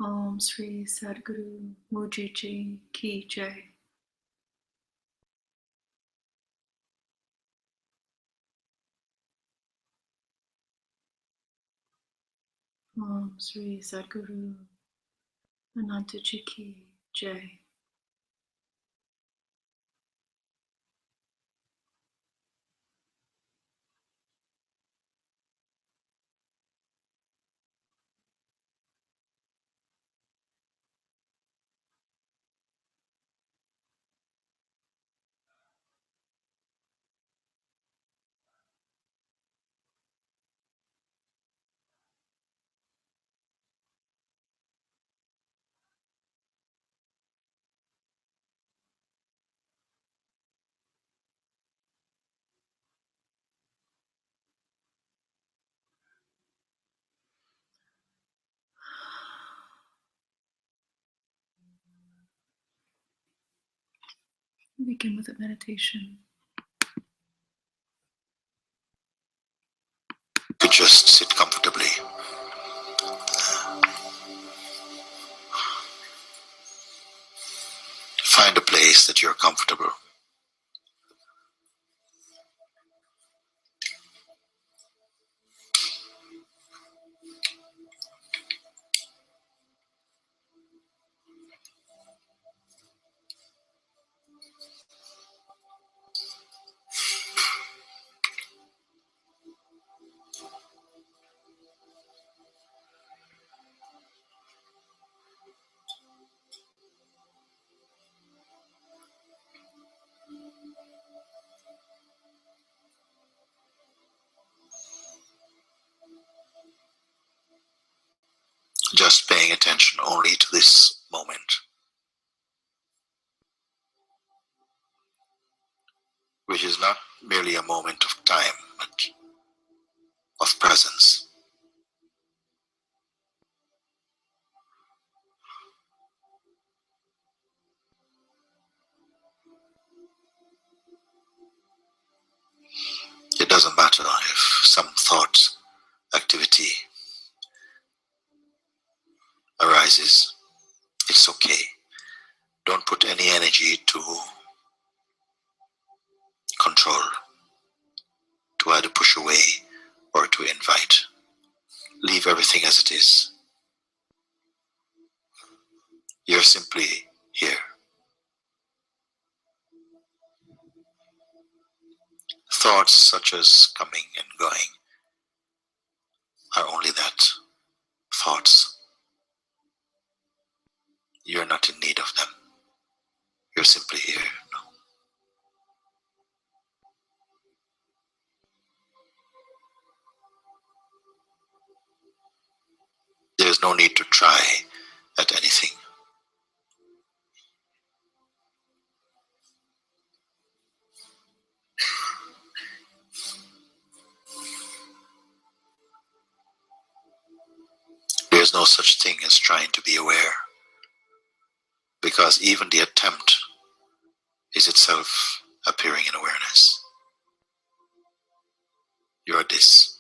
Om Sri Sadguru Mujiji Ki Jai. Om Sri Sadguru Anantaji Ki Jai. Begin with a meditation. To just sit comfortably. Find a place that you're comfortable. Just paying attention only to this moment, which is not merely a moment of time, but of presence. It doesn't matter if some thought, activity arises. It's okay. Don't put any energy to control, to either push away or to invite. Leave everything as it is. You're simply here. Thoughts such as coming and going are only that, thoughts. You're not in need of them. You're simply here. No. There's no need to try at anything. There's no such thing as trying to be aware, because even the attempt is itself appearing in awareness. You're this.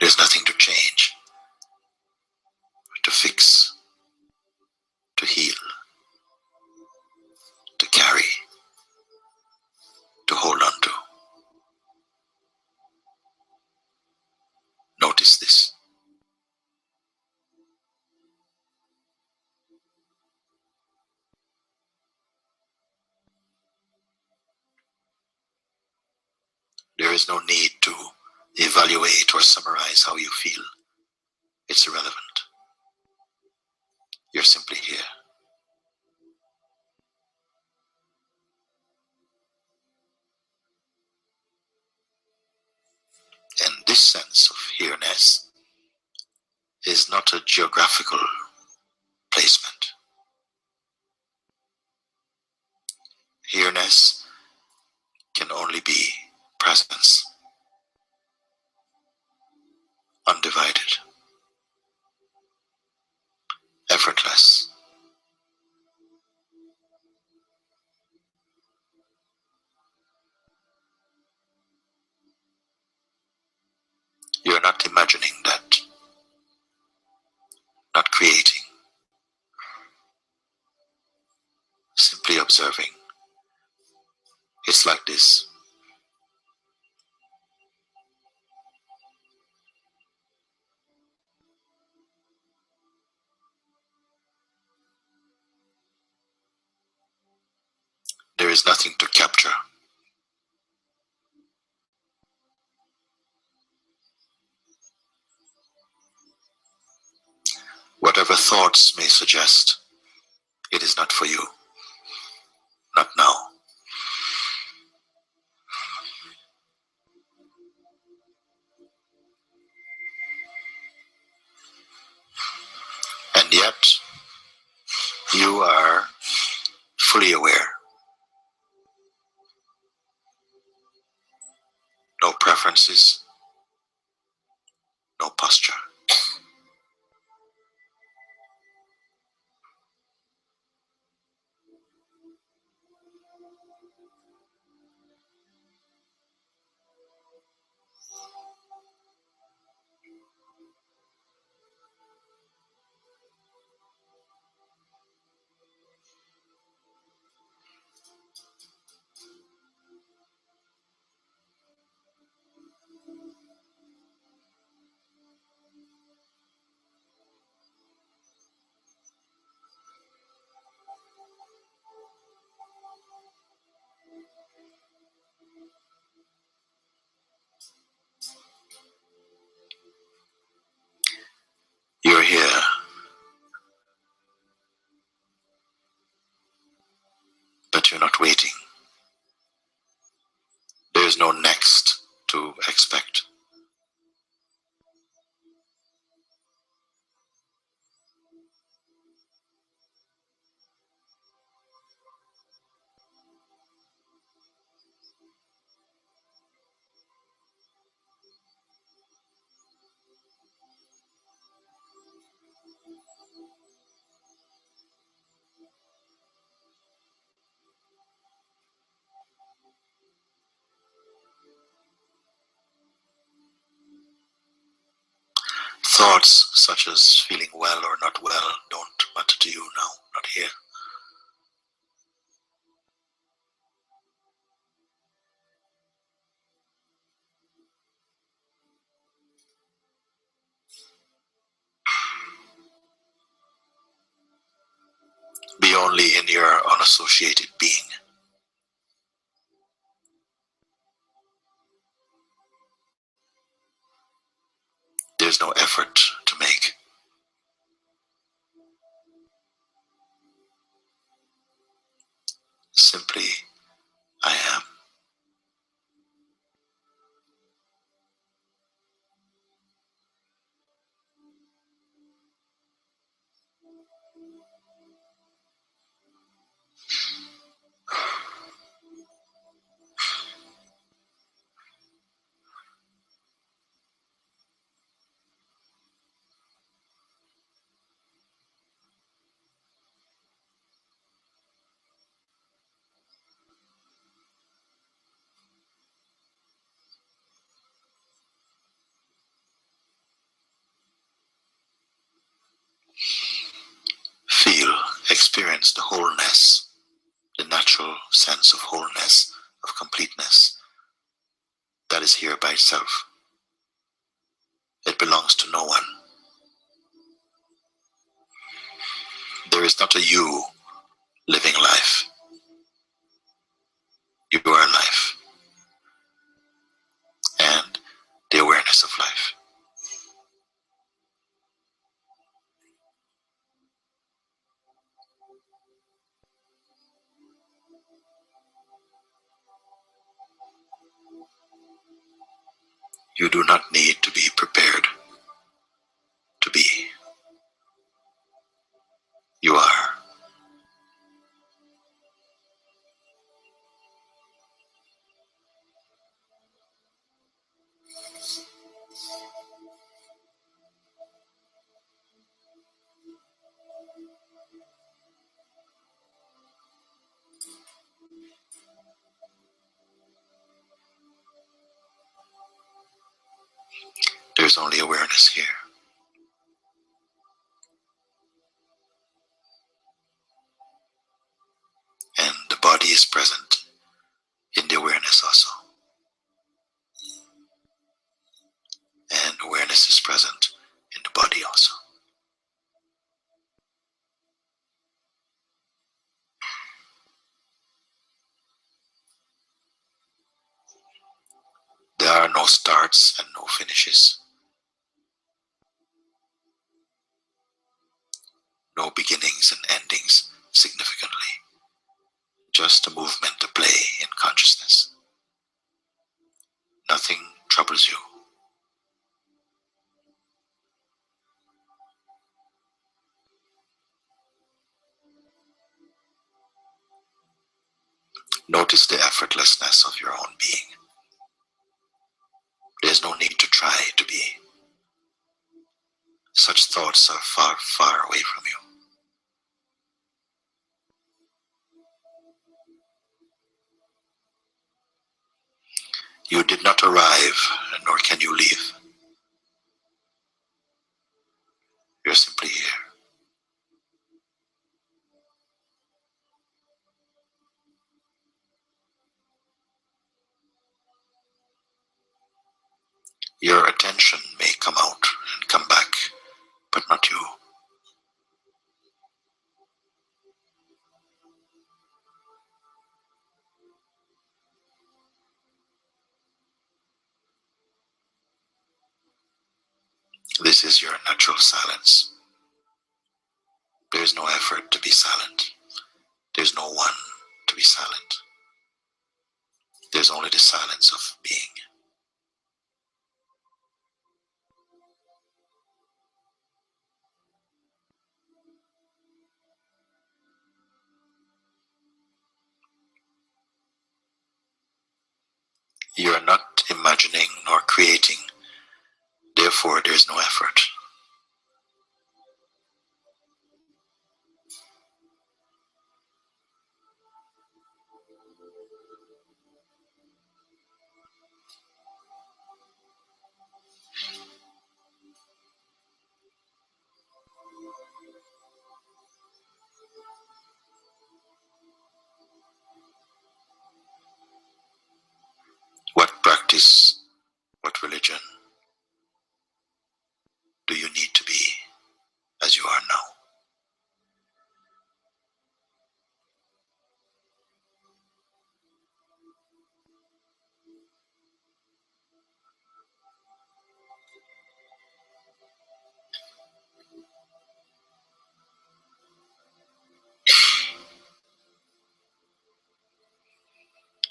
There's nothing to change, to fix, to heal, to carry, to hold on to. Notice this. There is no need to evaluate or summarize how you feel. It's irrelevant. You're simply here. And this sense of here-ness is not a geographical placement. Here-ness can only be presence, undivided, effortless. You're not imagining that, not creating, simply observing. It's like this. There is nothing to capture. Whatever thoughts may suggest, it is not for you, not now. And yet, you are fully aware. No preferences, no posture. You're here, but you're not waiting. There is no next to expect. Thoughts such as feeling well or not well don't matter to you now, not here. Be only in your unassociated being. There's no effort to make. Simply, I am. Feel, experience the wholeness, the natural sense of wholeness, of completeness that is here by itself. It belongs to no one. There is not a you living life. You are life and the awareness of life. You do not need to be prepared to be. You are. There's only awareness here. And the body is present in the awareness also. And awareness is present in the body also. There are no starts and no finishes. No beginnings and endings significantly. Just a movement, a play in consciousness. Nothing troubles you. Notice the effortlessness of your own being. There's no need to try to be. Such thoughts are far, far away from you. You did not arrive, nor can you leave. You're simply here. Your attention may come out and come back, but not you. This is your natural silence. There's no effort to be silent. There's no one to be silent. There's only the silence of being. You are not imagining nor creating, therefore there's no effort. What practice, what religion do you need to be as you are now?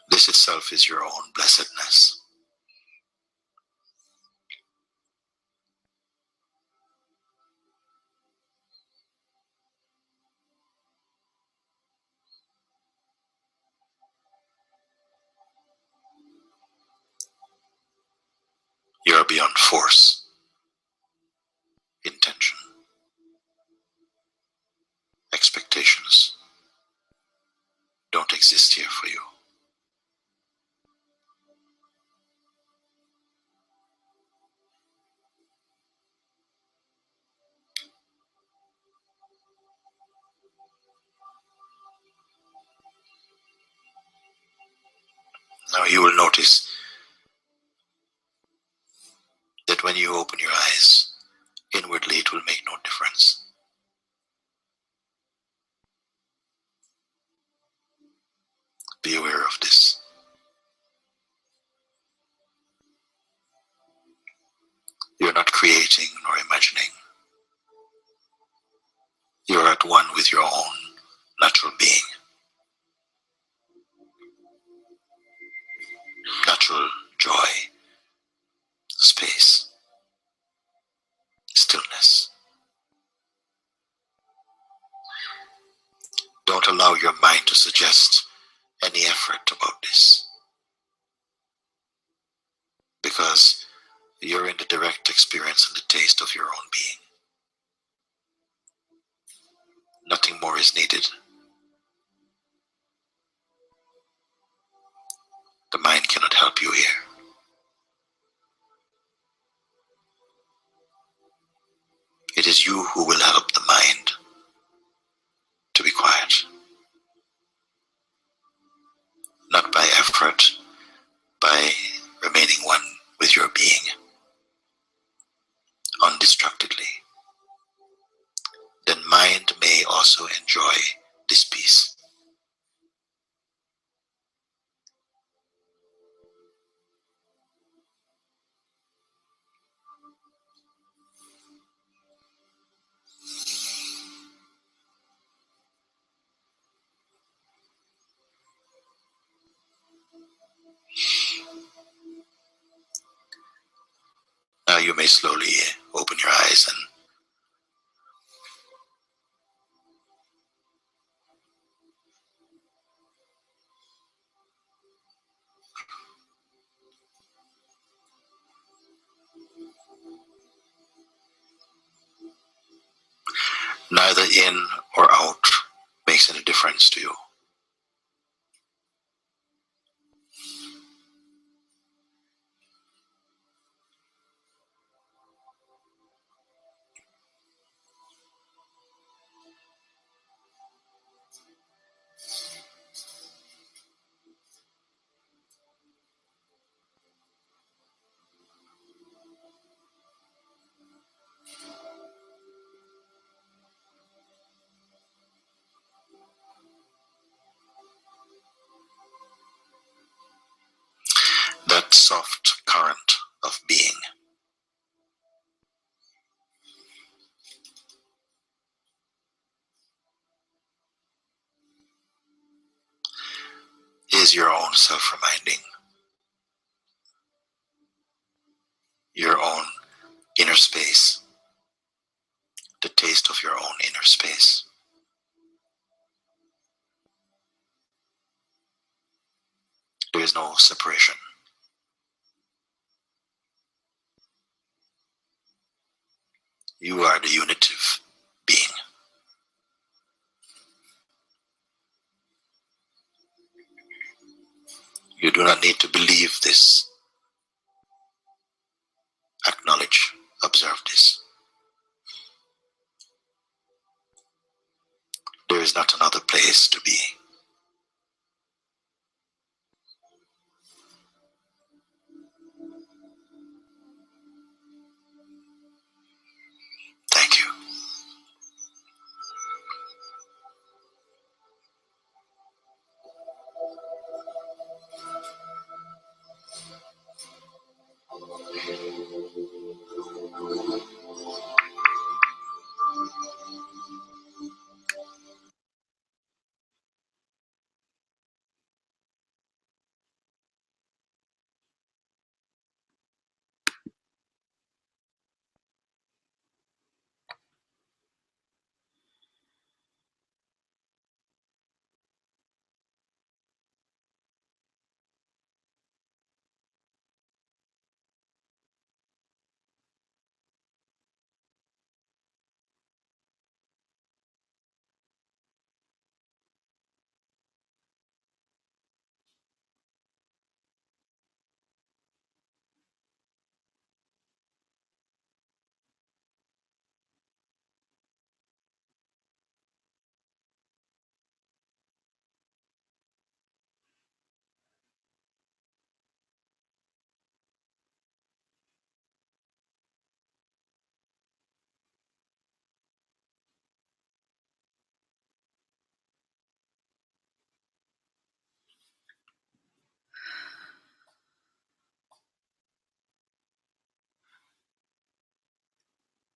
This itself is your own blessedness. You are beyond force, intention, expectations. Don't exist here for you. Now you will notice that when you open your eyes, inwardly it will make no difference. Be aware of this. You're not creating nor imagining. You're at one with your own natural being. Natural joy, space, stillness. Don't allow your mind to suggest any effort about this, because You're in the direct experience and the taste of your own being. Nothing more is needed. The mind cannot help you here. It is you who will help the mind to be quiet. Not by effort, by remaining one with your being, undistractedly. Then mind may also enjoy this peace. Now you may slowly open your eyes, and neither in or out makes any difference to you. That soft current of being is your own self-reminding, your own inner space, the taste of your own inner space. There is no separation. You are the unitive being. You do not need to believe this. Acknowledge, observe this. There is not another place to be. Thank you.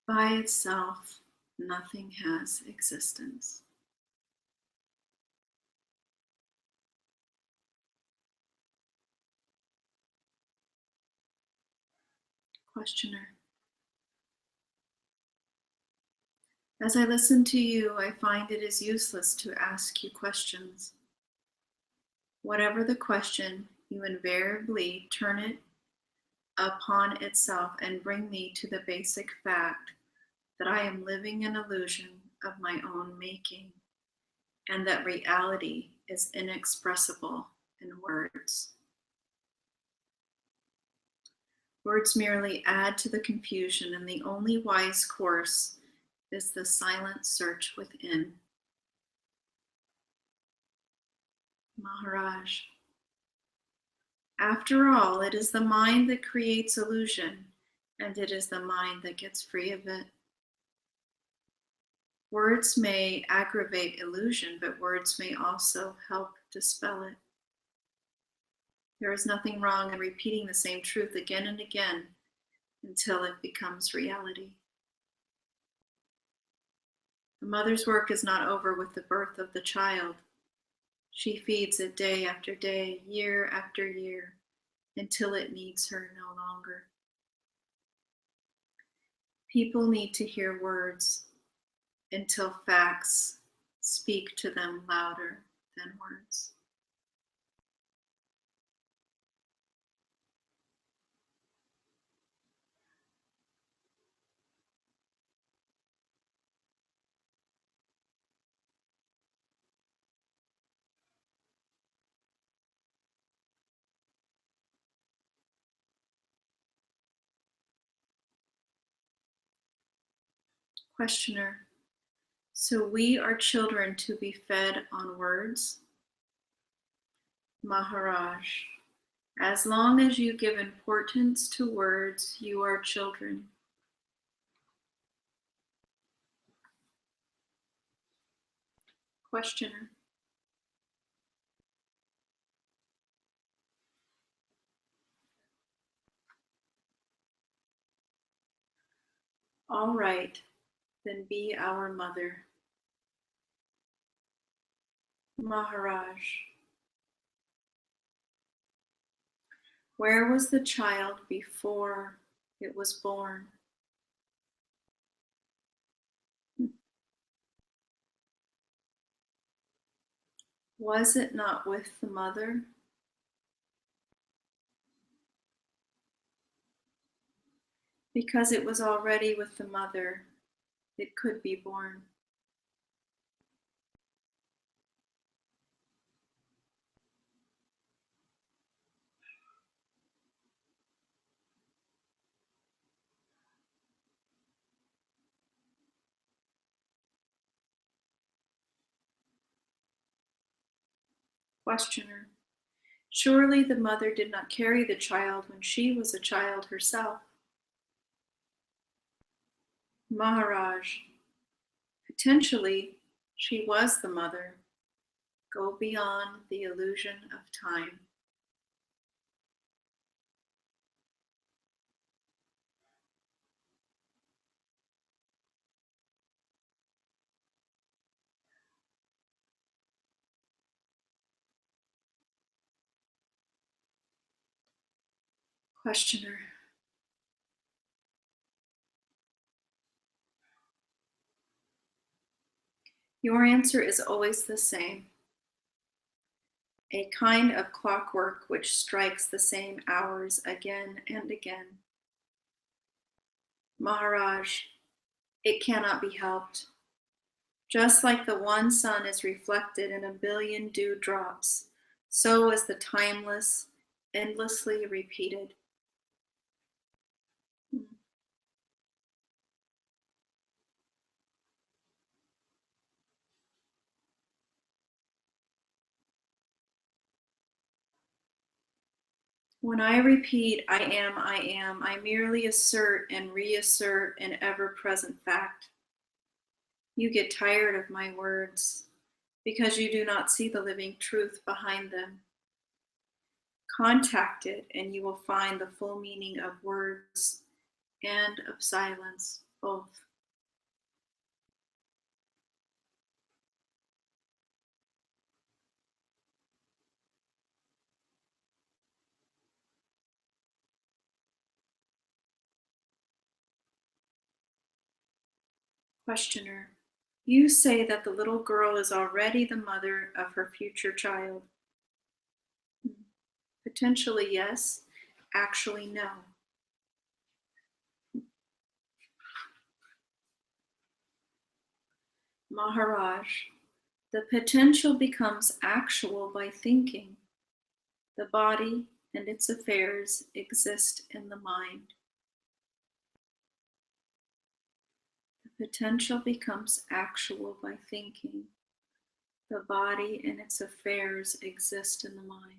By itself, nothing has existence. Questioner. As I listen to you, I find it is useless to ask you questions. Whatever the question, you invariably turn it upon itself and bring me to the basic fact that I am living an illusion of my own making, and that reality is inexpressible in words. Words merely add to the confusion, and the only wise course is the silent search within. Maharaj, after all, it is the mind that creates illusion, and it is the mind that gets free of it. Words may aggravate illusion, but words may also help dispel it. There is nothing wrong in repeating the same truth again and again until it becomes reality. The mother's work is not over with the birth of the child. She feeds it day after day, year after year, until it needs her no longer. People need to hear words until facts speak to them louder than words. Questioner, so we are children to be fed on words? Maharaj, as long as you give importance to words, you are children. Questioner, all right, then be our mother. Maharaj, where was the child before it was born? Was it not with the mother? Because it was already with the mother, it could be born. Questioner, surely the mother did not carry the child when she was a child herself. Maharaj, potentially she was the mother. Go beyond the illusion of time. Questioner, your answer is always the same. A kind of clockwork which strikes the same hours again and again. Maharaj, it cannot be helped. Just like the one sun is reflected in a billion dewdrops, so is the timeless, endlessly repeated. When I repeat, I am, I merely assert and reassert an ever-present fact. You get tired of my words because you do not see the living truth behind them. Contact it and you will find the full meaning of words and of silence, both. Questioner, you say that the little girl is already the mother of her future child. Potentially, yes. Actually, no. Maharaj, the potential becomes actual by thinking. The body and its affairs exist in the mind. The potential becomes actual by thinking. The body and its affairs exist in the mind.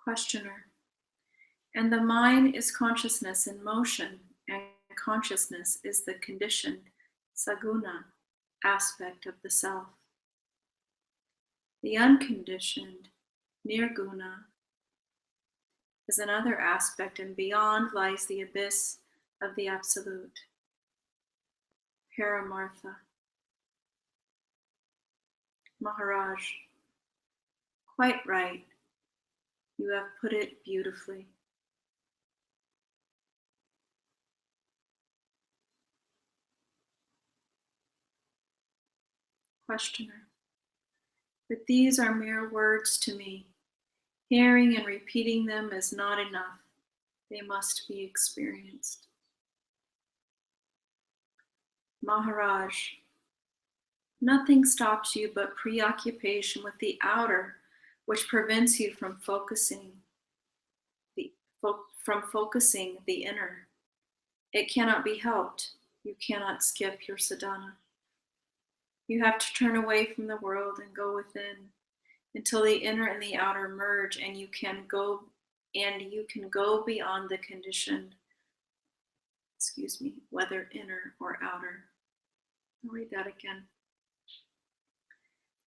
Questioner. And the mind is consciousness in motion, and consciousness is the conditioned saguna aspect of the self. The unconditioned nirguna is another aspect, and beyond lies the abyss of the absolute, Paramartha. Maharaj, quite right. You have put it beautifully. Questioner. But these are mere words to me. Hearing and repeating them is not enough. They must be experienced. Maharaj, nothing stops you but preoccupation with the outer, which prevents you from focusing the inner. It cannot be helped. You cannot skip your sadhana. You have to turn away from the world and go within until the inner and the outer merge, and you can go beyond the conditioned, whether inner or outer. I'll read that again.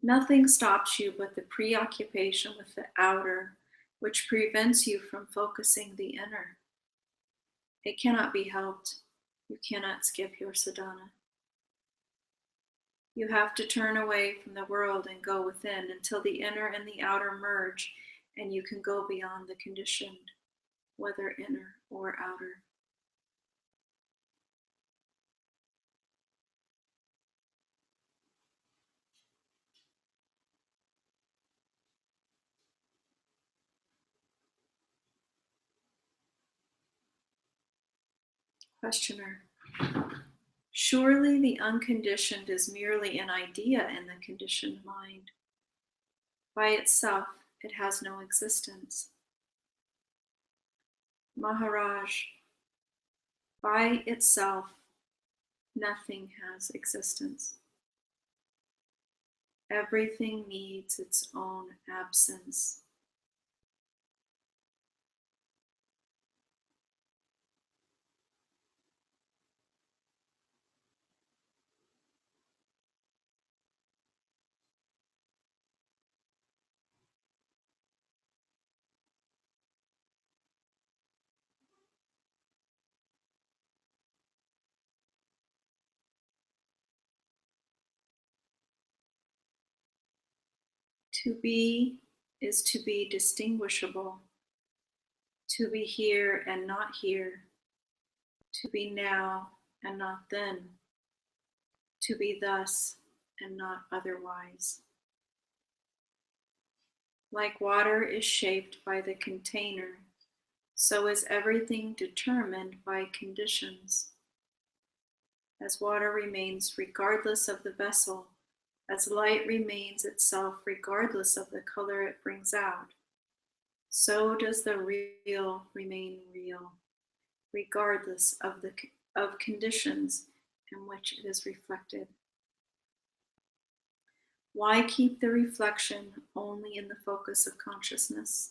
Nothing stops you but the preoccupation with the outer, which prevents you from focusing the inner. It cannot be helped. You cannot skip your sadhana. You have to turn away from the world and go within until the inner and the outer merge, and you can go beyond the conditioned, whether inner or outer. Questioner. Surely the unconditioned is merely an idea in the conditioned mind. By itself, it has no existence. Maharaj, by itself, nothing has existence. Everything needs its own absence. To be is to be distinguishable, to be here and not here, to be now and not then, to be thus and not otherwise. Like water is shaped by the container, so is everything determined by conditions. As water remains regardless of the vessel, as light remains itself regardless of the color it brings out, so does the real remain real, regardless of conditions in which it is reflected. Why keep the reflection only in the focus of consciousness?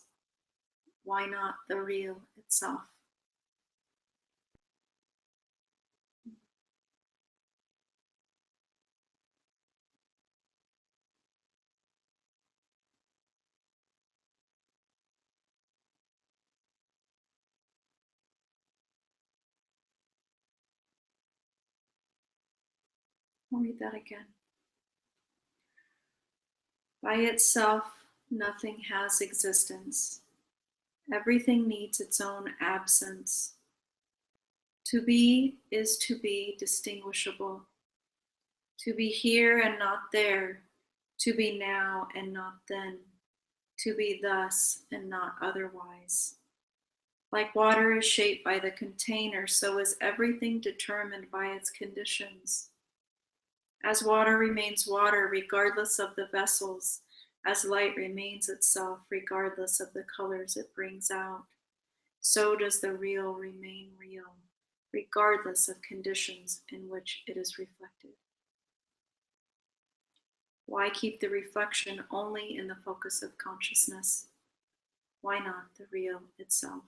Why not the real itself? I'll read that again. By itself, nothing has existence. Everything needs its own absence. To be is to be distinguishable. To be here and not there. To be now and not then. To be thus and not otherwise. Like water is shaped by the container, so is everything determined by its conditions. As water remains water regardless of the vessels, as light remains itself regardless of the colors it brings out, so does the real remain real, regardless of conditions in which it is reflected. Why keep the reflection only in the focus of consciousness? Why not the real itself?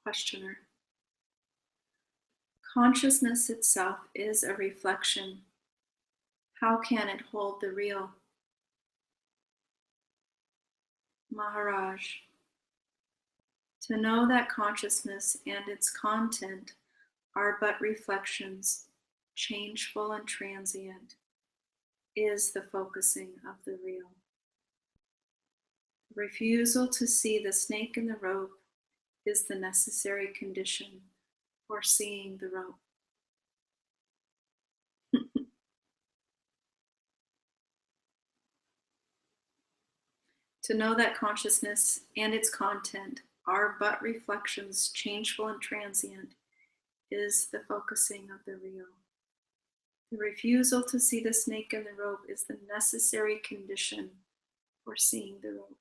Questioner. Consciousness itself is a reflection. How can it hold the real? Maharaj. To know that consciousness and its content are but reflections, changeful and transient, is the focusing of the real. The refusal to see the snake in the rope is the necessary condition for seeing the rope. To know that consciousness and its content are but reflections, changeful and transient, is the focusing of the real. The refusal to see the snake in the rope is the necessary condition for seeing the rope.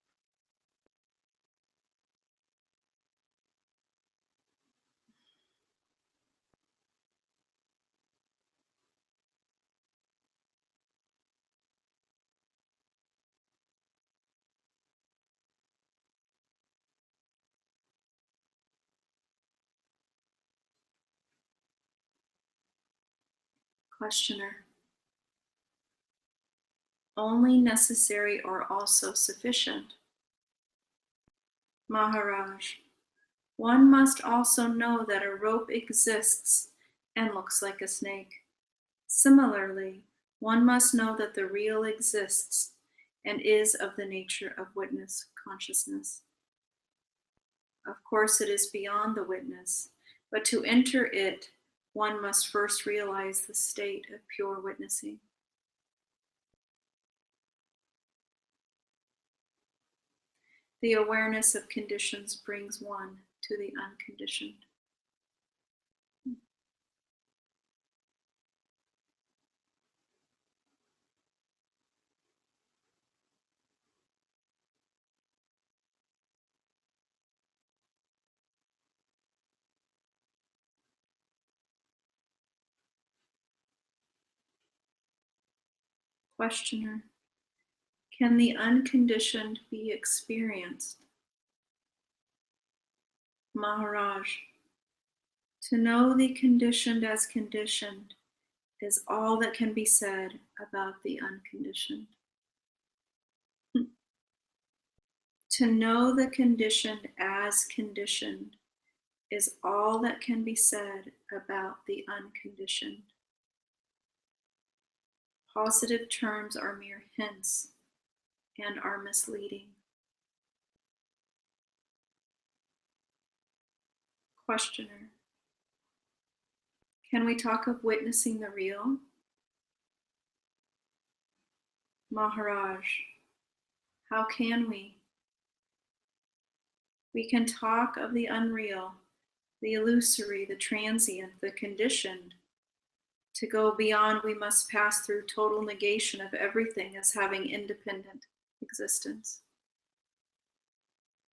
Questioner. Only necessary or also sufficient? Maharaj. One must also know that a rope exists and looks like a snake. Similarly, one must know that the real exists and is of the nature of witness consciousness. Of course, it is beyond the witness, but to enter it, one must first realize the state of pure witnessing. The awareness of conditions brings one to the unconditioned. Questioner. Can the unconditioned be experienced? Maharaj. To know the conditioned as conditioned is all that can be said about the unconditioned. To know the conditioned as conditioned is all that can be said about the unconditioned. Positive terms are mere hints and are misleading. Questioner. Can we talk of witnessing the real? Maharaj. How can we? We can talk of the unreal, the illusory, the transient, the conditioned. To go beyond, we must pass through total negation of everything as having independent existence.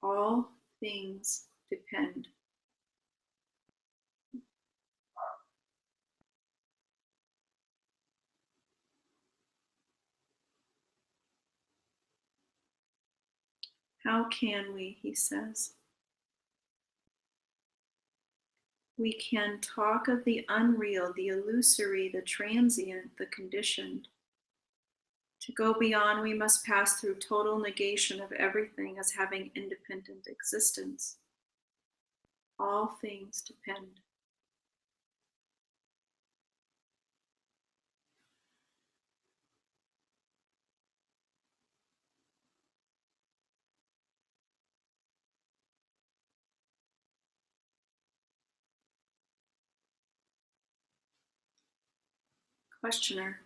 All things depend. How can we, he says. We can talk of the unreal, the illusory, the transient, the conditioned. To go beyond, we must pass through total negation of everything as having independent existence. All things depend. Questioner,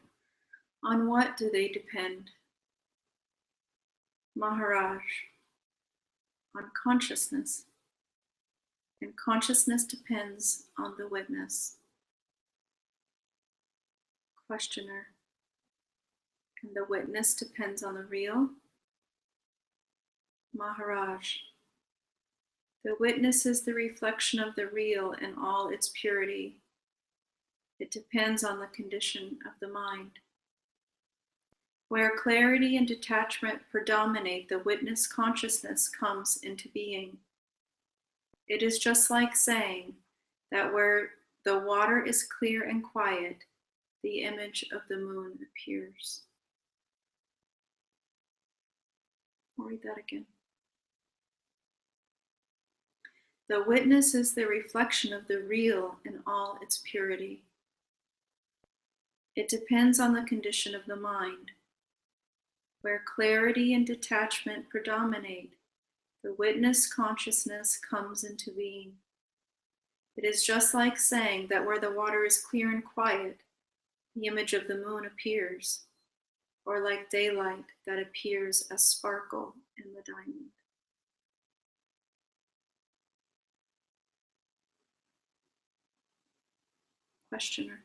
on what do they depend? Maharaj, on consciousness. And consciousness depends on the witness. Questioner, and the witness depends on the real? Maharaj, the witness is the reflection of the real in all its purity. It depends on the condition of the mind. Where clarity and detachment predominate, the witness consciousness comes into being. It is just like saying that where the water is clear and quiet, the image of the moon appears. I'll read that again. The witness is the reflection of the real in all its purity. It depends on the condition of the mind. Where clarity and detachment predominate, the witness consciousness comes into being. It is just like saying that where the water is clear and quiet, the image of the moon appears, or like daylight that appears as sparkle in the diamond. Questioner,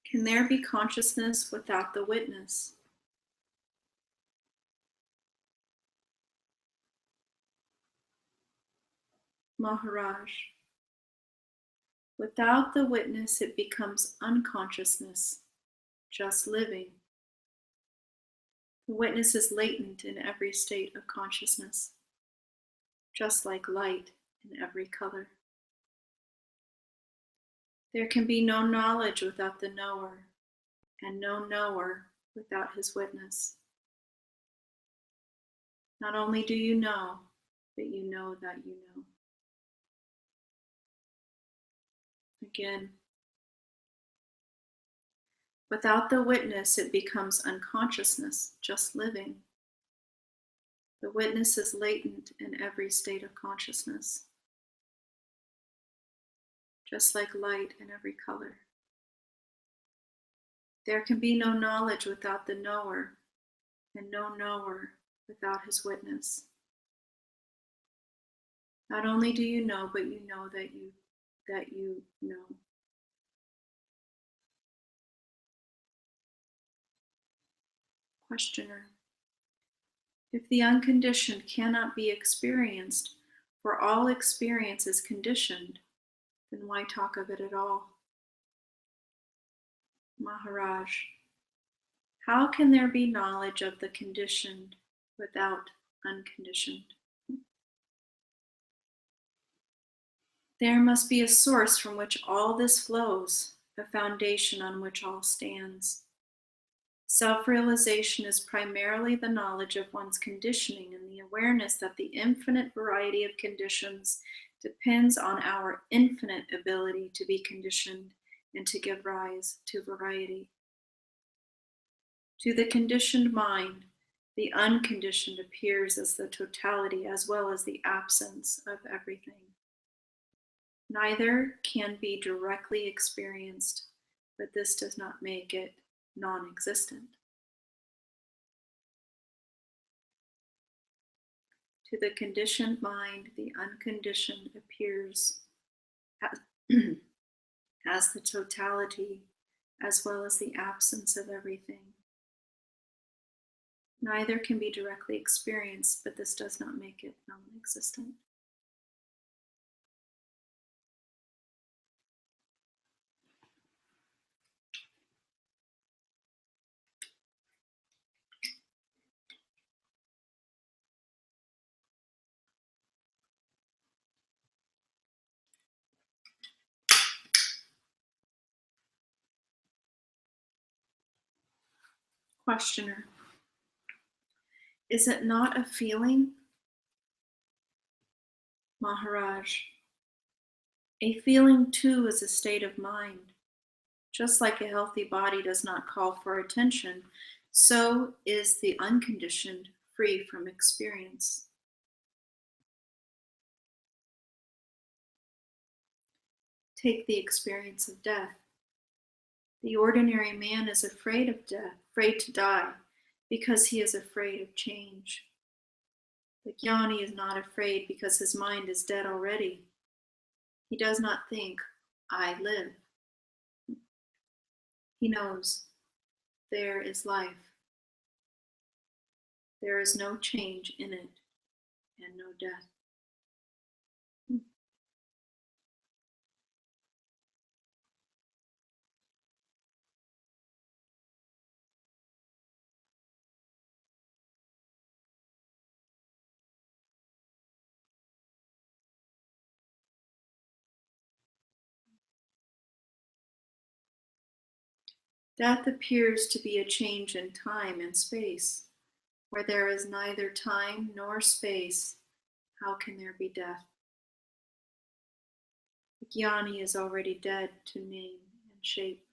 can there be consciousness without the witness? Maharaj, without the witness it becomes unconsciousness, just living. The witness is latent in every state of consciousness, just like light in every color. There can be no knowledge without the knower, and no knower without his witness. Not only do you know, but you know that you know. Again, without the witness, it becomes unconsciousness, just living. The witness is latent in every state of consciousness, just like light in every color. There can be no knowledge without the knower, and no knower without his witness. Not only do you know, but you know that you know. Questioner, if the unconditioned cannot be experienced, for all experience is conditioned, then why talk of it at all? Maharaj, how can there be knowledge of the conditioned without unconditioned? There must be a source from which all this flows, a foundation on which all stands. Self-realization is primarily the knowledge of one's conditioning and the awareness that the infinite variety of conditions depends on our infinite ability to be conditioned and to give rise to variety. To the conditioned mind, the unconditioned appears as the totality as well as the absence of everything. Neither can be directly experienced, but this does not make it non-existent. To the conditioned mind, the unconditioned appears as the totality as well as the absence of everything. Neither can be directly experienced, but this does not make it non-existent. Questioner. Is it not a feeling? Maharaj. A feeling too is a state of mind. Just like a healthy body does not call for attention, so is the unconditioned free from experience. Take the experience of death. The ordinary man is afraid of death, afraid to die, because he is afraid of change. The jnani is not afraid because his mind is dead already. He does not think, I live. He knows there is life. There is no change in it and no death. Death appears to be a change in time and space. Where there is neither time nor space, how can there be death? The jnani is already dead to name and shape.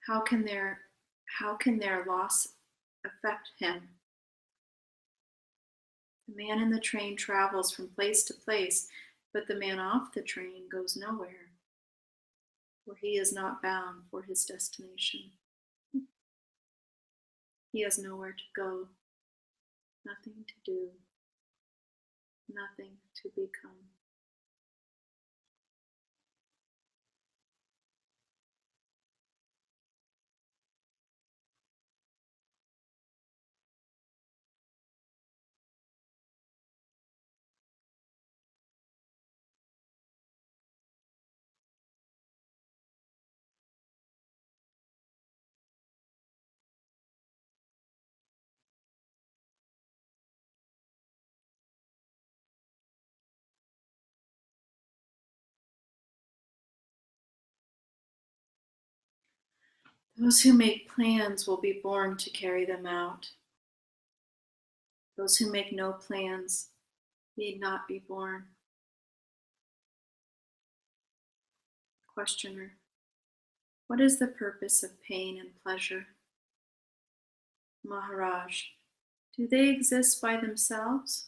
How can their loss affect him? The man in the train travels from place to place, but the man off the train goes nowhere, for he is not bound for his destination. He has nowhere to go, nothing to do, nothing to become. Those who make plans will be born to carry them out. Those who make no plans need not be born. Questioner. What is the purpose of pain and pleasure? Maharaj. Do they exist by themselves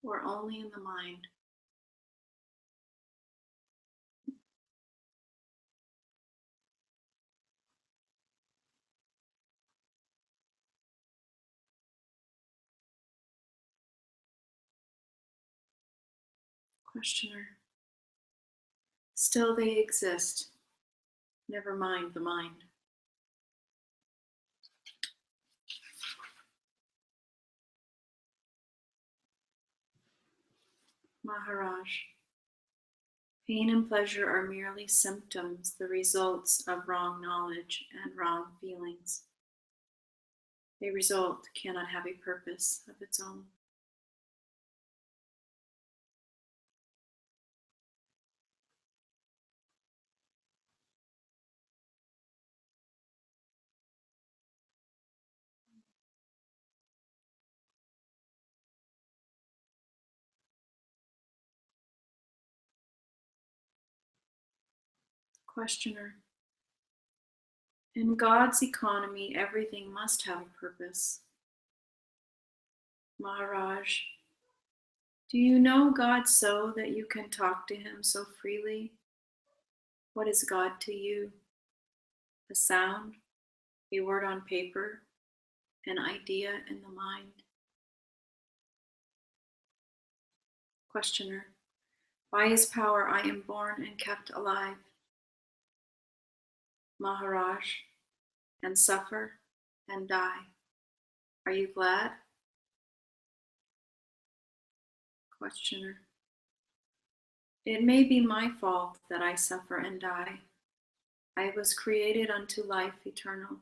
or only in the mind? Questioner. Still they exist. Never mind the mind. Maharaj. Pain and pleasure are merely symptoms, the results of wrong knowledge and wrong feelings. A result cannot have a purpose of its own. Questioner. In God's economy, everything must have a purpose. Maharaj, do you know God so that you can talk to him so freely? What is God to you? A sound, a word on paper, an idea in the mind? Questioner. By his power I am born and kept alive. Maharaj, and suffer and die. Are you glad? Questioner. It may be my fault that I suffer and die. I was created unto life eternal.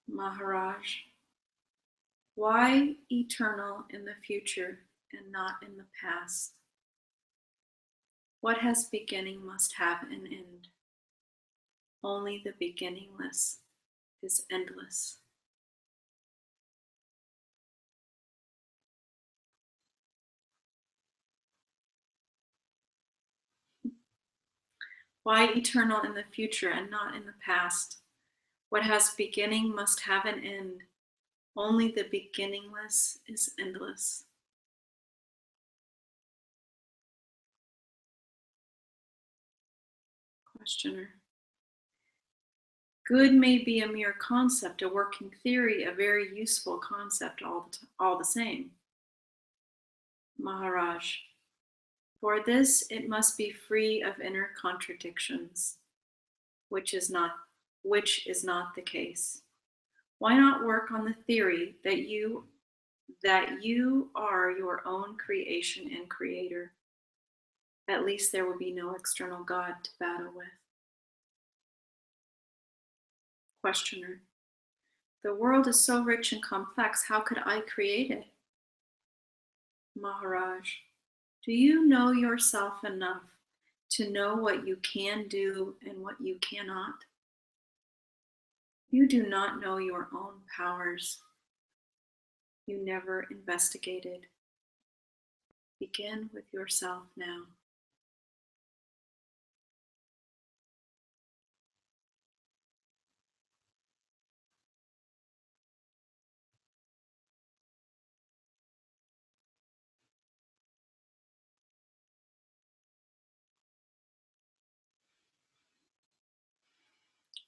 Maharaj, why eternal in the future and not in the past? What has beginning must have an end. Only the beginningless is endless. Why eternal in the future and not in the past? What has beginning must have an end. Only the beginningless is endless. Questioner. Good may be a mere concept, a working theory, a very useful concept all the same. Maharaj. For this it must be free of inner contradictions, which is not the case. Why not work on the theory that you are your own creation and creator? At least there will be no external God to battle with. Questioner. The world is so rich and complex, how could I create it? Maharaj. Do you know yourself enough to know what you can do and what you cannot? You do not know your own powers. You never investigated. Begin with yourself now.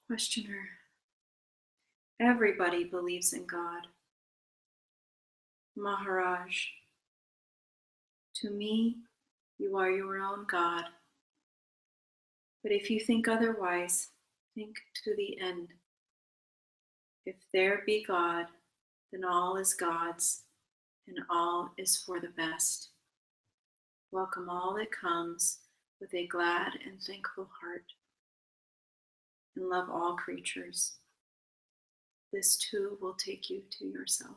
Questioner. Everybody believes in God. Maharaj. To me, you are your own God. But if you think otherwise, think to the end. If there be God, then all is God's, and all is for the best. Welcome all that comes with a glad and thankful heart, and love all creatures. This too will take you to yourself.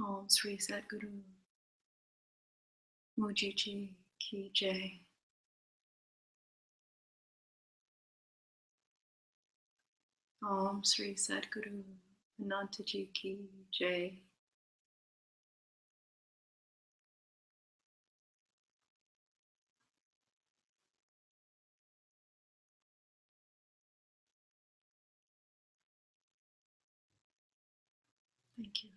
Om Sri Sadguru Mujiji Ki Jai. Om Sri Sadguru Anantaji Ki Jai. Thank you.